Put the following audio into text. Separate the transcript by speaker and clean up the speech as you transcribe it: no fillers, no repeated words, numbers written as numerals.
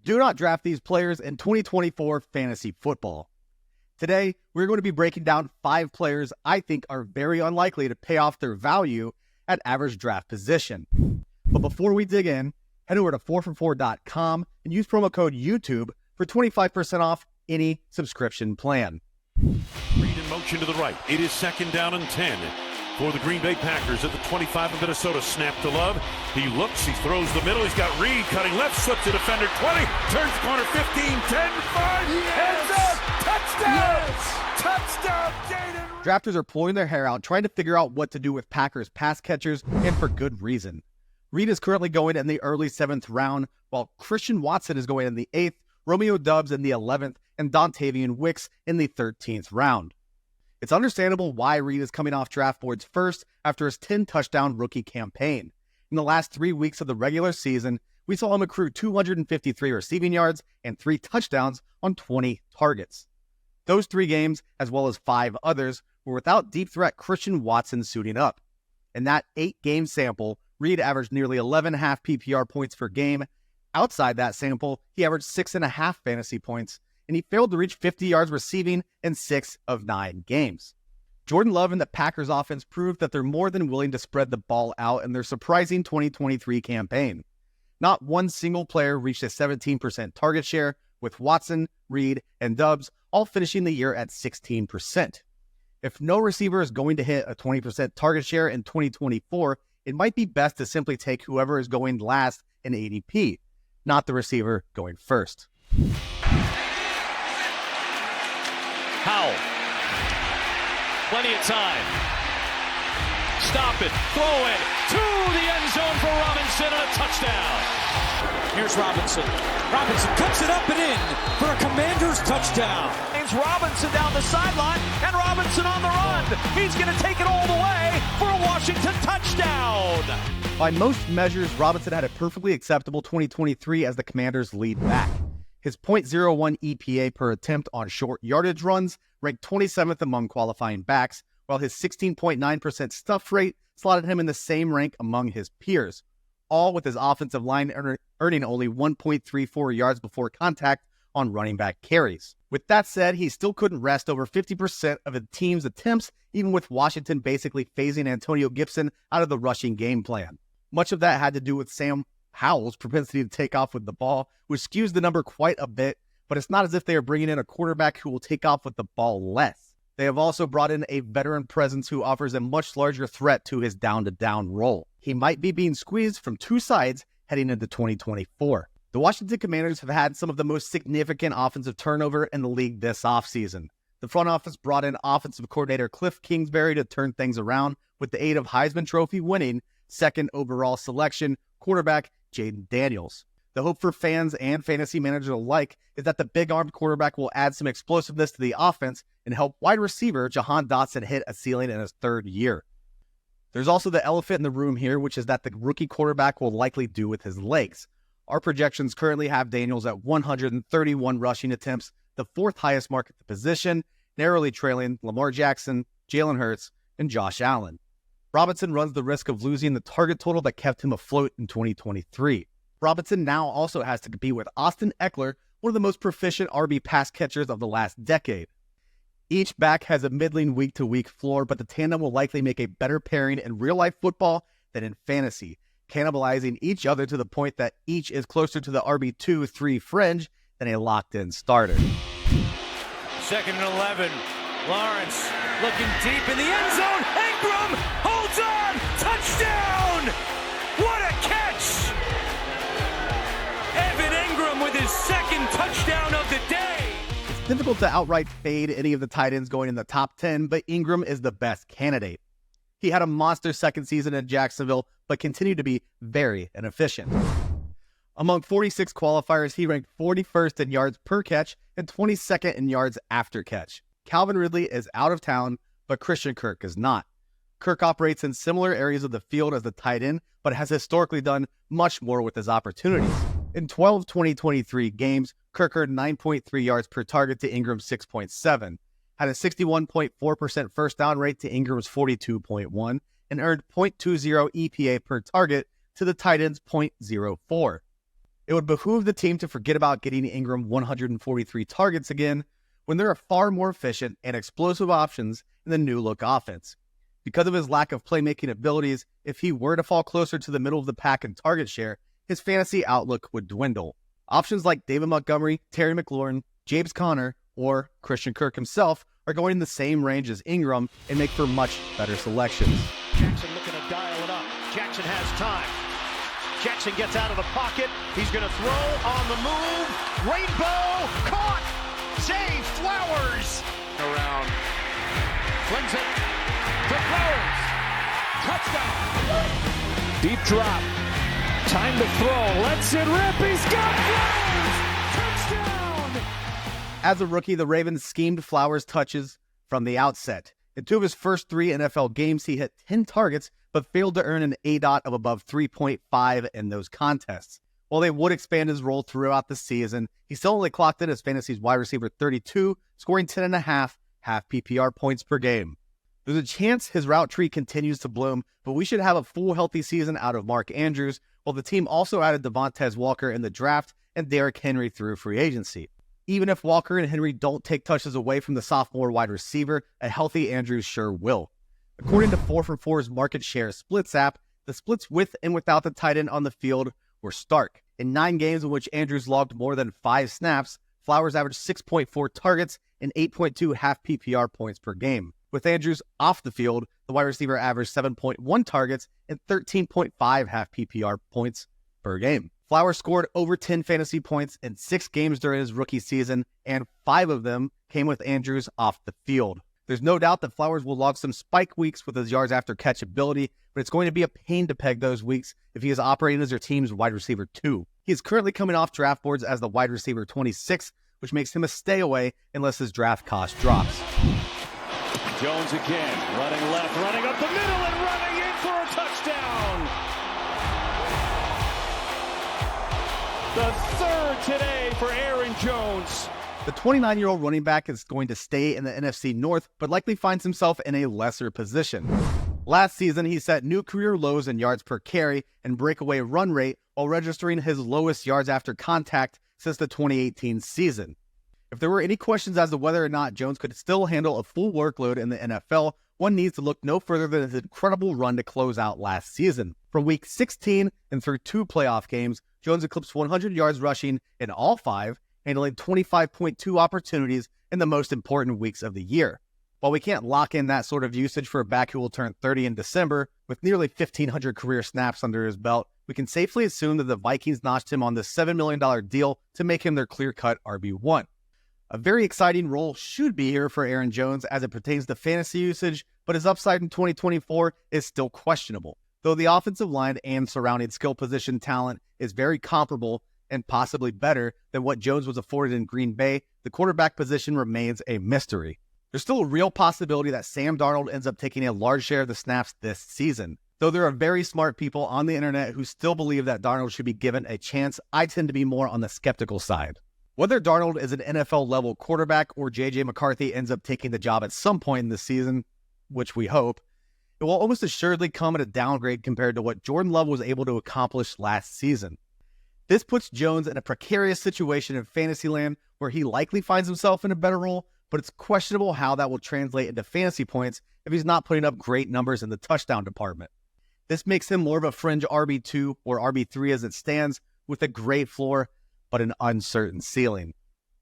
Speaker 1: Do not draft these players in 2024 fantasy football. Today, we're going to be breaking down 5 players I think are very unlikely to pay off their value at average draft position. But before we dig in, head over to 4for4.com and use promo code YouTube for 25% off any subscription plan.
Speaker 2: Reed in motion to the right. It is second down and 10 for the Green Bay Packers at the 25 of Minnesota. Snap to Love. He looks, he throws the middle. He's got Reed cutting left, slips to defender 20, turns the corner 15, 10, 5, hands up, touchdown! Yes! Touchdown, Jayden Reed!
Speaker 1: Drafters are pulling their hair out trying to figure out what to do with Packers pass catchers, and for good reason. Reed is currently going in the early 7th round, while Christian Watson is going in the 8th, Romeo Doubs in the 11th, and Dontavian Wicks in the 13th round. It's understandable why Reed is coming off draft boards first after his 10-touchdown rookie campaign. In the last 3 weeks of the regular season, we saw him accrue 253 receiving yards and 3 touchdowns on 20 targets. Those 3 games, as well as 5 others, were without deep threat Christian Watson suiting up. In that 8-game sample, Reed averaged nearly 11.5 PPR points per game. Outside that sample, he averaged 6.5 fantasy points, and he failed to reach 50 yards receiving in 6 of 9 games. Jordan Love and the Packers offense proved that they're more than willing to spread the ball out in their surprising 2023 campaign. Not one single player reached a 17% target share, with Watson, Reed, and Doubs all finishing the year at 16%. If no receiver is going to hit a 20% target share in 2024, it might be best to simply take whoever is going last in ADP, not the receiver going first.
Speaker 3: Howell. Plenty of time. Stop it. Throw it to the end zone for Robinson and a touchdown.
Speaker 4: Here's Robinson. Robinson cuts it up and in for a Commanders touchdown.
Speaker 3: James Robinson down the sideline and Robinson on the run. He's going to take it all the way for a Washington touchdown.
Speaker 1: By most measures, Robinson had a perfectly acceptable 2023 as the Commanders' lead back. His .01 EPA per attempt on short yardage runs ranked 27th among qualifying backs, while his 16.9% stuff rate slotted him in the same rank among his peers, all with his offensive line earning only 1.34 yards before contact on running back carries. With that said, he still couldn't rest over 50% of the team's attempts, even with Washington basically phasing Antonio Gibson out of the rushing game plan. Much of that had to do with Sam Howell's propensity to take off with the ball, which skews the number quite a bit, but it's not as if they are bringing in a quarterback who will take off with the ball less. They have also brought in a veteran presence who offers a much larger threat to his down-to-down role. He might be being squeezed from 2 sides heading into 2024. The Washington Commanders have had some of the most significant offensive turnover in the league this offseason. The front office brought in offensive coordinator Cliff Kingsbury to turn things around with the aid of Heisman Trophy winning 2nd overall selection quarterback Jayden Daniels. The hope for fans and fantasy managers alike is that the big-armed quarterback will add some explosiveness to the offense and help wide receiver Jahan Dotson hit a ceiling in his 3rd year. There's also the elephant in the room here, which is that the rookie quarterback will likely do with his legs. Our projections currently have Daniels at 131 rushing attempts, the 4th highest mark at the position, narrowly trailing Lamar Jackson, Jalen Hurts, and Josh Allen. Robinson runs the risk of losing the target total that kept him afloat in 2023. Robinson now also has to compete with Austin Eckler, one of the most proficient RB pass catchers of the last decade. Each back has a middling week-to-week floor, but the tandem will likely make a better pairing in real-life football than in fantasy, cannibalizing each other to the point that each is closer to the RB2-3 fringe than a locked-in starter.
Speaker 3: 2nd and 11. Lawrence looking deep in the end zone. Engram holds on. Touchdown! What a catch! Evan Engram with his 2nd touchdown of the day.
Speaker 1: It's difficult to outright fade any of the tight ends going in the top 10, but Engram is the best candidate. He had a monster 2nd season in Jacksonville, but continued to be very inefficient. Among 46 qualifiers, he ranked 41st in yards per catch and 22nd in yards after catch. Calvin Ridley is out of town, but Christian Kirk is not. Kirk operates in similar areas of the field as the tight end, but has historically done much more with his opportunities. In 12 2023 games, Kirk earned 9.3 yards per target to Ingram's 6.7, had a 61.4% first down rate to Ingram's 42.1, and earned .20 EPA per target to the tight end's .04. It would behoove the team to forget about getting Engram 143 targets again when there are far more efficient and explosive options in the new-look offense. Because of his lack of playmaking abilities, if he were to fall closer to the middle of the pack in target share, his fantasy outlook would dwindle. Options like David Montgomery, Terry McLaurin, James Conner, or Christian Kirk himself are going in the same range as Engram and make for much better selections.
Speaker 5: Jackson looking to dial it up. Jackson has time. Jackson gets out of the pocket. He's going to throw on the move. Rainbow caught. Zay Flowers around. Flings it to Flowers. Touchdown.
Speaker 4: Deep drop. Time to throw. Lets it rip. He's got Flowers. Touchdown.
Speaker 1: As a rookie, the Ravens schemed Flowers' touches from the outset. In 2 of his first 3 NFL games, he hit 10 targets, but failed to earn an ADOT of above 3.5 in those contests. While they would expand his role throughout the season, he still only clocked in as fantasy's wide receiver 32, scoring 10.5 half PPR points per game. There's a chance his route tree continues to bloom, but we should have a full healthy season out of Mark Andrews, while the team also added Devontae Walker in the draft and Derrick Henry through free agency. Even if Walker and Henry don't take touches away from the sophomore wide receiver, a healthy Andrews sure will. According to 4for4's market share splits app, the splits with and without the tight end on the field were stark. In 9 games in which Andrews logged more than 5 snaps, Flowers averaged 6.4 targets and 8.2 half PPR points per game. With Andrews off the field, the wide receiver averaged 7.1 targets and 13.5 half PPR points per game. Flowers scored over 10 fantasy points in 6 games during his rookie season, and 5 of them came with Andrews off the field. There's no doubt that Flowers will log some spike weeks with his yards after catch ability, but it's going to be a pain to peg those weeks if he is operating as their team's wide receiver 2. He is currently coming off draft boards as the wide receiver 26, which makes him a stay away unless his draft cost drops.
Speaker 3: Jones again, running left, running up the middle, and running in for a touchdown. The 3rd today for Aaron Jones.
Speaker 1: The 29-year-old running back is going to stay in the NFC North, but likely finds himself in a lesser position. Last season, he set new career lows in yards per carry and breakaway run rate while registering his lowest yards after contact since the 2018 season. If there were any questions as to whether or not Jones could still handle a full workload in the NFL, one needs to look no further than his incredible run to close out last season. From week 16 and through 2 playoff games, Jones eclipsed 100 yards rushing in all 5, handling 25.2 opportunities in the most important weeks of the year. While we can't lock in that sort of usage for a back who will turn 30 in December, with nearly 1,500 career snaps under his belt, we can safely assume that the Vikings notched him on this $7 million deal to make him their clear-cut RB1. A very exciting role should be here for Aaron Jones as it pertains to fantasy usage, but his upside in 2024 is still questionable. Though the offensive line and surrounding skill position talent is very comparable and possibly better than what Jones was afforded in Green Bay, the quarterback position remains a mystery. There's still a real possibility that Sam Darnold ends up taking a large share of the snaps this season. Though there are very smart people on the internet who still believe that Darnold should be given a chance, I tend to be more on the skeptical side. Whether Darnold is an NFL-level quarterback or J.J. McCarthy ends up taking the job at some point in the season, which we hope, it will almost assuredly come at a downgrade compared to what Jordan Love was able to accomplish last season. This puts Jones in a precarious situation in Fantasyland where he likely finds himself in a better role, but it's questionable how that will translate into fantasy points if he's not putting up great numbers in the touchdown department. This makes him more of a fringe RB2 or RB3 as it stands, with a great floor but an uncertain ceiling.